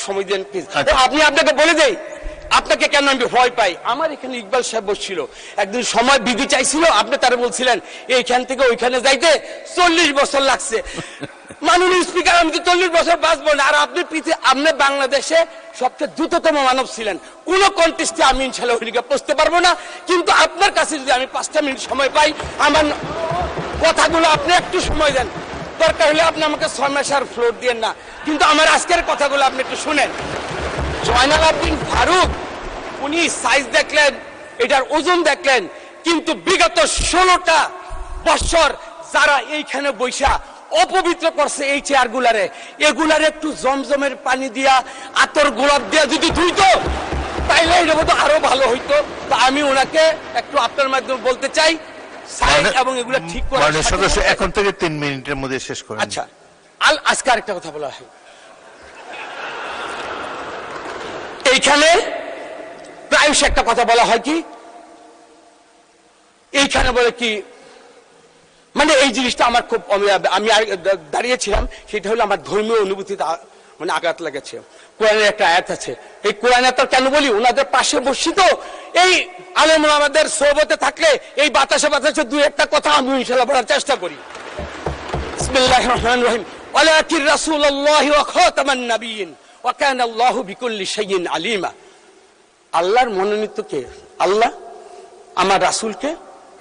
সময় দেন প্লিজ। আপনি আপনাকে বলে দেই আপনাকে কেন আমি ভয় পাই। আমার এখানে ইকবাল সাহেব বসছিল, একদিন সময় বিধি চাইছিল, আপনি তারা বলছিলেন এইখান থেকে ওইখানে যাইতে 40 বছর লাগছে। মাননীয় স্পিকার, আমি তো 40 বছর বাঁচবো না। আর আপনি আপনি বাংলাদেশে সবচেয়ে দ্রুততম মানব ছিলেন, কোন কন্টেস্টে আমি ইনশাল্লাহ ওইদিকে পৌঁছতে পারবো না। কিন্তু আপনার কাছে যদি আমি 5টা মিনিট সময় পাই, আমার কথাগুলো আপনি একটু সময় দেন, দরকার হলে আপনি আমাকে 6 মাস আর ফ্লোর দিয়েন না, কিন্তু আমার আজকের কথাগুলো আপনি একটু শুনেন। জয়নাল আবদিন ফারুক উনি সাইজ দেখলেন, এটার ওজন দেখলেন, কিন্তু বিগত 16টা বছর যারা এইখানে বৈশা অপবিত্র করছে এই চেয়ারগুলারে, এগুলারে একটু জমজমের পানি দিয়া আতর গোলাপ দিয়া যদি ধুইতো তাইলে এটা হয়তো আরো ভালো হইতো। তা আমি ওনাকে একটু আপনার মাধ্যমে বলতে চাই, সাইজ এবং এগুলা ঠিক করে সদস্য এখন থেকে 3 মিনিটের মধ্যে শেষ করেন। আচ্ছা, আজকে আরেকটা কথা বলা হয়, এইখানে প্রায়শ একটা কথা বলা হয় কি, এইখানে বলে কি, মানে এই জিনিসটা আমার খুব, আমি দাঁড়িয়েছিলাম, সেটা হলো আমার ধর্মীয় অনুভূতিতে মানে আঘাত লেগেছে। কোরআনের একটা আয়াত আছে, এই কোরআন আয়াত কেন বলি, ওনাদের পাশে বসি তো, এই আলেম আমাদের সোহবতে থাকলে এই বাতাসে বাতাসে 2-1টা কথা আমি ইনশাআল্লাহ বলার চেষ্টা করি। বিসমিল্লাহির রহমানির রহিম, ওয়ালাকিন রাসূলুল্লাহি ওয়া খাতামান নাবিয়্যিন ওয়া কানা আল্লাহু বিকুল্লি শাইইন আলিমা। আল্লাহর মনোনীত কে? আল্লাহ। আমার রাসূলকে?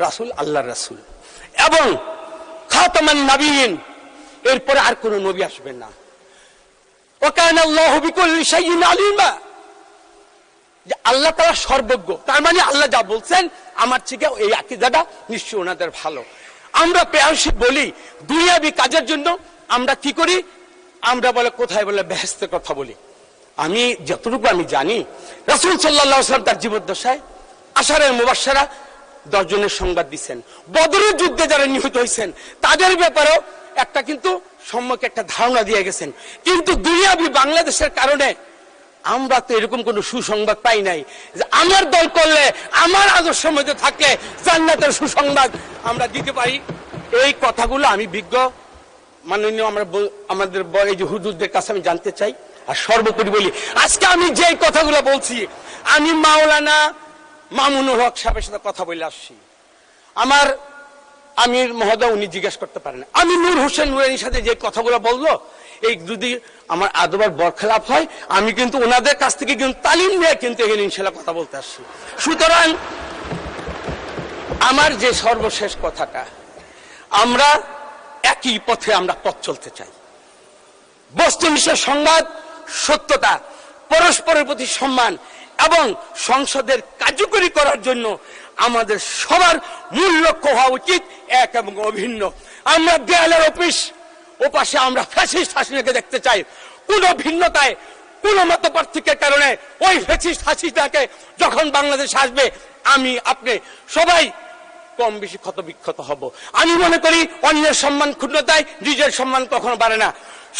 রাসূল আল্লাহর রাসূল। এবং খাতামান নাবিয়্যিন, এরপরে আর কোন নবী আসবেন না। ওয়া কানা আল্লাহু বিকুল্লি শাইইন আলিমা, যে আল্লাহ তাআলা সর্বজ্ঞ, তার মানে আল্লাহ যা বলছেন আমার থেকে এই আকীদাটা নিশ্চয়ই ওনাদের ভালো। আমরা প্রায়শই বলি দুনিয়াবি কাজের জন্য আমরা কি করি, আমরা বলে কোথায় বলে বেহেশতের কথা বলি। আমি যতটুকু আমি জানি, রাসূল সাল্লাল্লাহু আলাইহি ওয়াসাল্লাম তার জীবদ্দশায় আশারের মুবাশশারা 10 জনের সংবাদ দিচ্ছেন। বদরের যুদ্ধে যারা নিহত হয়েছেন তাদের ব্যাপারেও একটা কিন্তু সম্যক একটা ধারণা দিয়ে গেছেন। কিন্তু দুনিয়াবি বাংলাদেশের কারণে আমরা তো এরকম কোন সুসংবাদ পাই নাই যে আমার দল করলে, আমার আদর্শ মধ্যে থাকলে জান্নাতের সুসংবাদ আমরা দিতে পারি। এই কথাগুলো আমি বিজ্ঞ মাননীয় আমাদের এই যে হুজুরদের কাছে আমি জানতে চাই। আর সর্বোপরি বলি, আজকে আমি যে কথাগুলো বলছি, আমি মাওলানা মামুনুল হক সাহেবের সাথে কথা বলে আসছি। আমার আমির মহোদয় উনি জিজ্ঞেস করতে পারেন, আমি নূর হোসেন নুরানির সাথে যে কথাগুলো বললো, এই যদি আমার আদবার বরখেলাপ হয়, আমি কিন্তু ওনাদের কাছ থেকে কিন্তু তালিম নিয়ে কিন্তু এখানে ইনশাআল্লাহ কথা বলতে আসছি। সুতরাং আমার যে সর্বশেষ কথাটা, আমরা একই পথে আমরা পথ চলতে চাই। বস্তুনিষ্ঠ সংবাদ, সত্যতা, পরস্পরের প্রতি সম্মান এবং সংসদের কার্যকরী করার জন্য আমাদের সবার মূল লক্ষ্য হওয়া উচিত এক এবং অভিন্ন। আমরা দেয়ালের ওপাশে আমরা ফ্যাসিস্ট হাসিনাকে দেখতে চাই। কোন ভিন্নতায়, কোন মত পার্থক্যের কারণে ওই ফ্যাসিস্ট হাসিনাকে যখন বাংলাদেশ আসবে, আমি আপনি সবাই কম বেশি ক্ষতবিক্ষত হব। আমি মনে করি অন্যের সম্মান ক্ষুণ্ণতায় নিজের সম্মান কখনো বাড়ে না।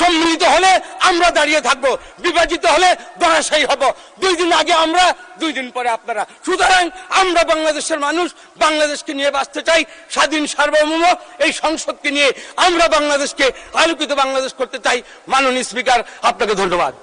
সম্মিলিত হলে আমরা দাঁড়িয়ে থাকবো, বিভাজিত হলে ধরাশায়ী হব। 2 দিন আগে আমরা, 2 দিন পরে আপনারা। সুতরাং আমরা বাংলাদেশের মানুষ, বাংলাদেশকে নিয়ে বাঁচতে চাই, স্বাধীন সার্বভৌম এই সংসদকে নিয়ে আমরা বাংলাদেশকে আলোকিত বাংলাদেশ করতে চাই। মাননীয় স্পিকার, আপনাকে ধন্যবাদ।